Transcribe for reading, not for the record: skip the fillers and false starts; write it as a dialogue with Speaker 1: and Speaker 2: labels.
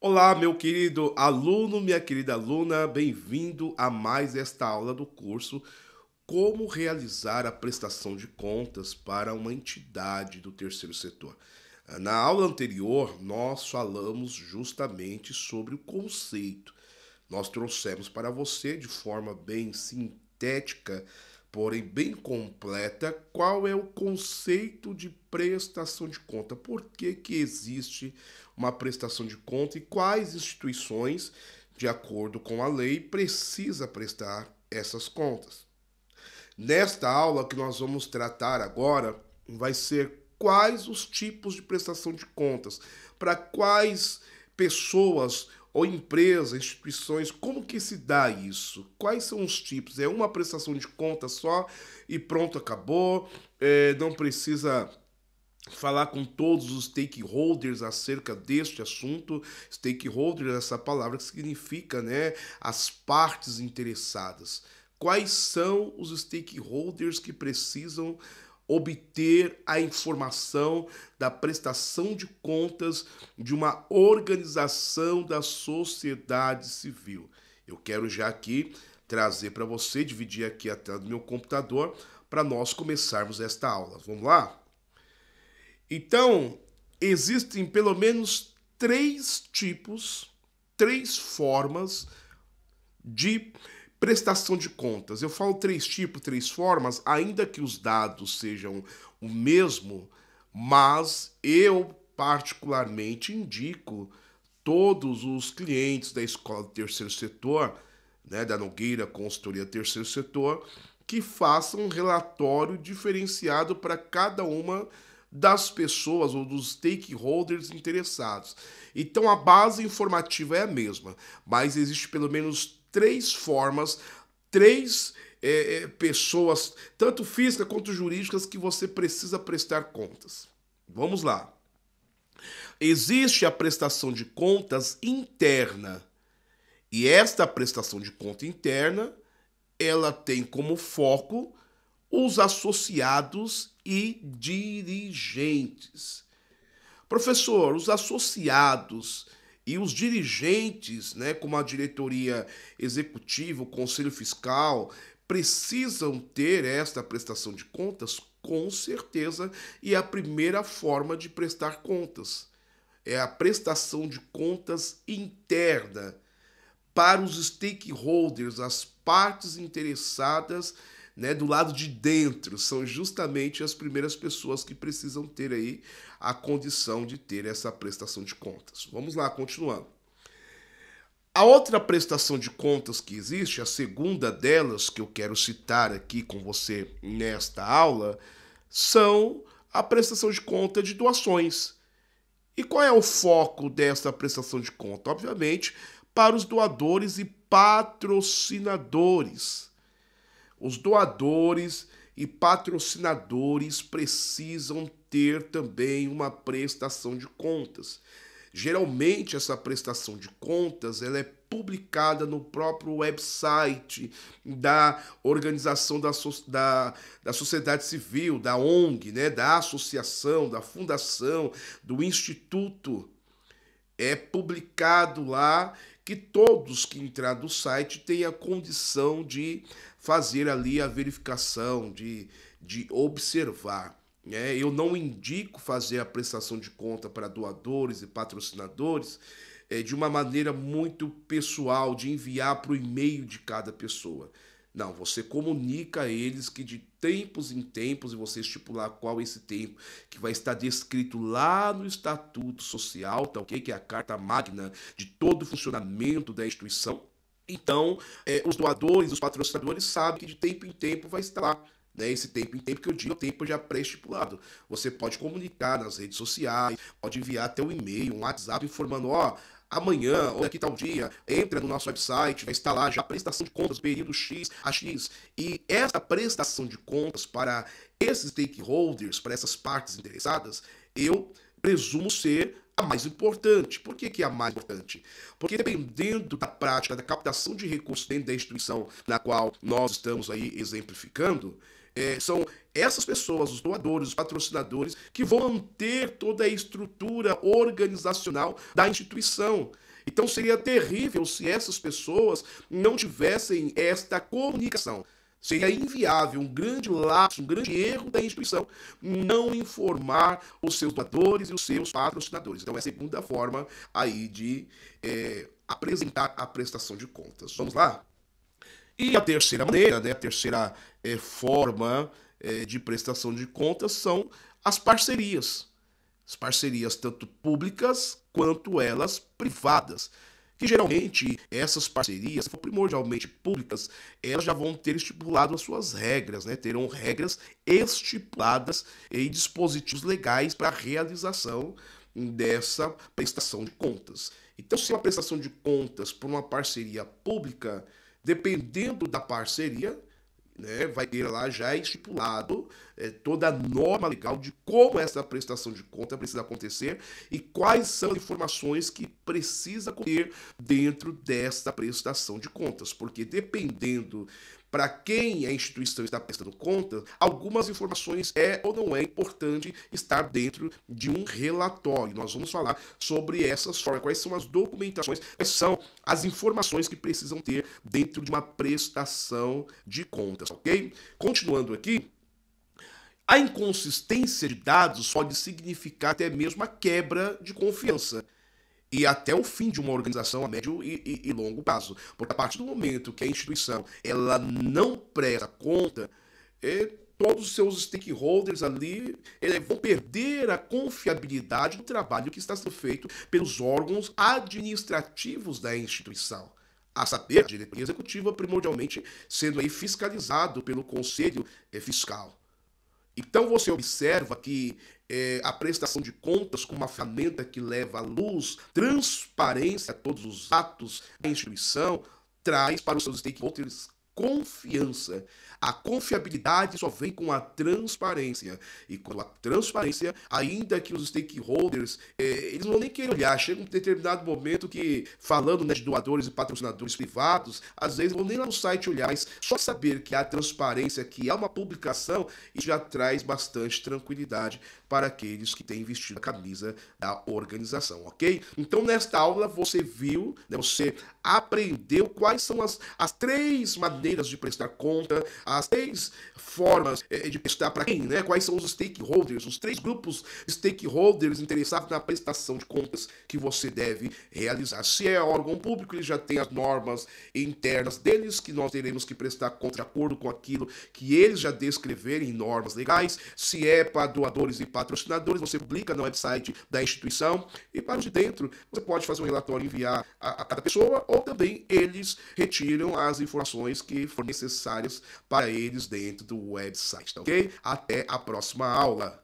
Speaker 1: Olá, meu querido aluno, minha querida aluna, bem-vindo a mais esta aula do curso Como realizar a prestação de contas para uma entidade do terceiro setor. Na aula anterior, nós falamos justamente sobre o conceito. Nós trouxemos para você, de forma bem sintética, porém bem completa, qual é o conceito de prestação de conta, por que existe uma prestação de conta e quais instituições, de acordo com a lei, precisa prestar essas contas. Nesta aula que nós vamos tratar agora, vai ser quais os tipos de prestação de contas, para quais pessoas ou empresas, instituições, como que se dá isso? Quais são os tipos? É uma prestação de contas só e pronto, acabou? Não precisa falar com todos os stakeholders acerca deste assunto. Stakeholder é essa palavra que significa, né, as partes interessadas. Quais são os stakeholders que precisam obter a informação da prestação de contas de uma organização da sociedade civil? Eu quero já aqui trazer para você, dividir aqui a tela do meu computador para nós começarmos esta aula. Vamos lá? Então, existem pelo menos três tipos, três formas de prestação de contas. Eu falo três tipos, três formas, ainda que os dados sejam o mesmo, mas eu particularmente indico todos os clientes da escola do terceiro setor, né, da Nogueira Consultoria Terceiro Setor, que façam um relatório diferenciado para cada uma das pessoas ou dos stakeholders interessados. Então a base informativa é a mesma, mas existe pelo menos três formas, três pessoas, tanto físicas quanto jurídicas, que você precisa prestar contas. Vamos lá. Existe a prestação de contas interna. E esta prestação de conta interna, ela tem como foco os associados e dirigentes. Professor, os associados e os dirigentes, né, como a diretoria executiva, o conselho fiscal, precisam ter esta prestação de contas? Com certeza, e é a primeira forma de prestar contas. É a prestação de contas interna para os stakeholders, as partes interessadas, né, do lado de dentro. São justamente as primeiras pessoas que precisam ter aí a condição de ter essa prestação de contas. Vamos lá, continuando. A outra prestação de contas que existe, a segunda delas que eu quero citar aqui com você nesta aula, são a prestação de conta de doações. E qual é o foco dessa prestação de conta? Obviamente, para os doadores e patrocinadores. Os doadores e patrocinadores precisam ter também uma prestação de contas. Geralmente essa prestação de contas ela é publicada no próprio website da organização da sociedade civil, da ONG, né, da associação, da fundação, do instituto. É publicado lá que todos que entrar no site têm a condição de fazer ali a verificação, de observar. Né? Eu não indico fazer a prestação de conta para doadores e patrocinadores de uma maneira muito pessoal, de enviar para o e-mail de cada pessoa. Não, você comunica a eles que de tempos em tempos, e você estipular qual é esse tempo, que vai estar descrito lá no Estatuto Social, tá ok? Que é a carta magna de todo o funcionamento da instituição. Então, os doadores, os patrocinadores sabem que de tempo em tempo vai estar lá. Né? Esse tempo em tempo que eu digo é o tempo já pré-estipulado. Você pode comunicar nas redes sociais, pode enviar até um e-mail, um WhatsApp informando, ó, amanhã ou daqui tal dia, entra no nosso website, vai estar lá já a prestação de contas, período X a X. E essa prestação de contas para esses stakeholders, para essas partes interessadas, eu presumo ser a mais importante. Por que é a mais importante? Porque dependendo da prática da captação de recursos dentro da instituição na qual nós estamos aí exemplificando, são essas pessoas, os doadores, os patrocinadores, que vão manter toda a estrutura organizacional da instituição. Então seria terrível se essas pessoas não tivessem esta comunicação. Seria inviável, um grande lapso, um grande erro da instituição não informar os seus doadores e os seus patrocinadores. Então é a segunda forma aí de apresentar a prestação de contas. Vamos lá? E a terceira maneira, né, a terceira forma de prestação de contas são as parcerias. As parcerias tanto públicas quanto elas privadas. Que geralmente essas parcerias, se for primordialmente públicas, elas já vão ter estipulado as suas regras, né? Terão regras estipuladas e dispositivos legais para a realização dessa prestação de contas. Então, se uma prestação de contas por uma parceria pública, dependendo da parceria, né, vai ter lá já estipulado toda a norma legal de como essa prestação de conta precisa acontecer e quais são as informações que precisa ter dentro dessa prestação de contas, porque dependendo para quem a instituição está prestando conta, algumas informações ou não é importante estar dentro de um relatório. Nós vamos falar sobre essas formas, quais são as documentações, quais são as informações que precisam ter dentro de uma prestação de contas, ok? Continuando aqui, a inconsistência de dados pode significar até mesmo a quebra de confiança e até o fim de uma organização a médio e longo prazo. Porque a partir do momento que a instituição ela não presta conta, todos os seus stakeholders ali vão perder a confiabilidade do trabalho que está sendo feito pelos órgãos administrativos da instituição. A saber, a diretoria executiva primordialmente sendo aí fiscalizado pelo Conselho Fiscal. Então você observa que a prestação de contas como uma ferramenta que leva à luz transparência a todos os atos da instituição, traz para os seus stakeholders confiança. A confiabilidade só vem com a transparência. E com a transparência, ainda que os stakeholders, eles não vão nem querer olhar. Chega um determinado momento que, falando, né, de doadores e patrocinadores privados, às vezes não vão nem lá no site olhar, mas só saber que há transparência, que há uma publicação, isso já traz bastante tranquilidade para aqueles que têm vestido a camisa da organização, ok? Então, nesta aula, você viu, né, você aprendeu quais são as três maneiras de prestar conta, as três formas de prestar para quem, né? Quais são os stakeholders, os três grupos stakeholders interessados na prestação de contas que você deve realizar. Se é órgão público, ele já tem as normas internas deles, que nós teremos que prestar conta de acordo com aquilo que eles já descreverem em normas legais. Se é para doadores e patrocinadores, você publica no website da instituição, e para os de dentro, você pode fazer um relatório e enviar a cada pessoa, ou também eles retiram as informações que forem necessárias para eles dentro do website, tá ok? Até a próxima aula!